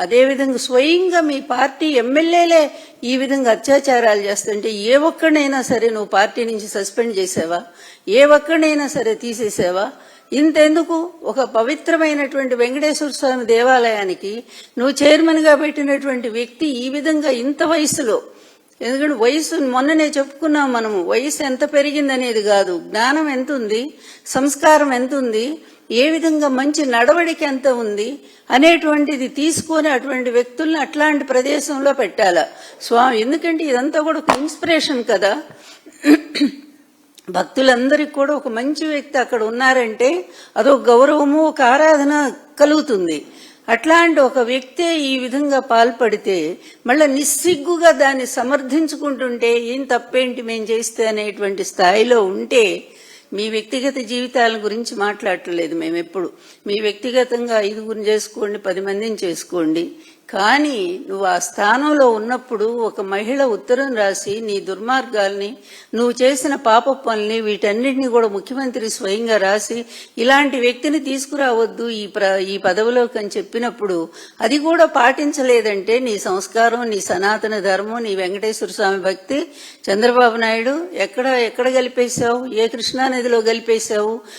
అదేవిధంగా స్వయంగా మీ పార్టీ ఎమ్మెల్యేలే ఈ విధంగా అత్యాచారాలు చేస్తుంటే ఏ ఒక్కడైనా సరే నువ్వు పార్టీ నుంచి సస్పెండ్ చేసావా? ఏ ఒక్కడైనా సరే తీసేసావా? ఇంతెందుకు, ఒక పవిత్రమైనటువంటి వెంకటేశ్వర స్వామి దేవాలయానికి నువ్వు చైర్మన్ గా పెట్టినటువంటి వ్యక్తి ఈ విధంగా ఇంత వయసులో, ఎందుకంటే వయసు మొన్ననే చెప్పుకున్నాం మనము, వయసు ఎంత పెరిగిందనేది కాదు, జ్ఞానం ఎంత ఉంది, సంస్కారం ఎంత ఉంది, ఏ విధంగా మంచి నడవడిక ఎంత ఉంది అనేటువంటిది తీసుకొని అటువంటి వ్యక్తుల్ని అట్లాంటి ప్రదేశంలో పెట్టాలా స్వామి. ఎందుకంటే ఇదంతా కూడా ఒక ఇన్స్పిరేషన్ కదా, భక్తులందరికీ కూడా ఒక మంచి వ్యక్తి అక్కడ ఉన్నారంటే అదొక గౌరవము, ఒక ఆరాధన కలుగుతుంది. అట్లాంటి ఒక వ్యక్తే ఈ విధంగా పాల్పడితే మళ్ళీ నిస్సిగ్గుగా దాన్ని సమర్థించుకుంటుంటే ఏం తప్పేంటి మేం చేస్తే అనేటువంటి స్థాయిలో ఉంటే, మీ వ్యక్తిగత జీవితాల గురించి మాట్లాడట్లేదు మేము ఎప్పుడు. మీ వ్యక్తిగతంగా 5గురిని చేసుకోండి, 10 మందిని చేసుకోండి, కానీ నువ్వు ఆ స్థానంలో ఉన్నప్పుడు ఒక మహిళ ఉత్తరం రాసి నీ దుర్మార్గాల్ని, నువ్వు చేసిన పాప పనుల్ని, వీటన్నిటిని కూడా ముఖ్యమంత్రి స్వయంగా రాసి ఇలాంటి వ్యక్తిని తీసుకురావద్దు ఈ పదవిలోకి అని చెప్పినప్పుడు అది కూడా పాటించలేదంటే నీ సంస్కారం, నీ సనాతన ధర్మం, నీ వెంకటేశ్వర స్వామి భక్తి చంద్రబాబు నాయుడు ఎక్కడ కలిపేశావు? ఏ కృష్ణానదిలో కలిపేశావు?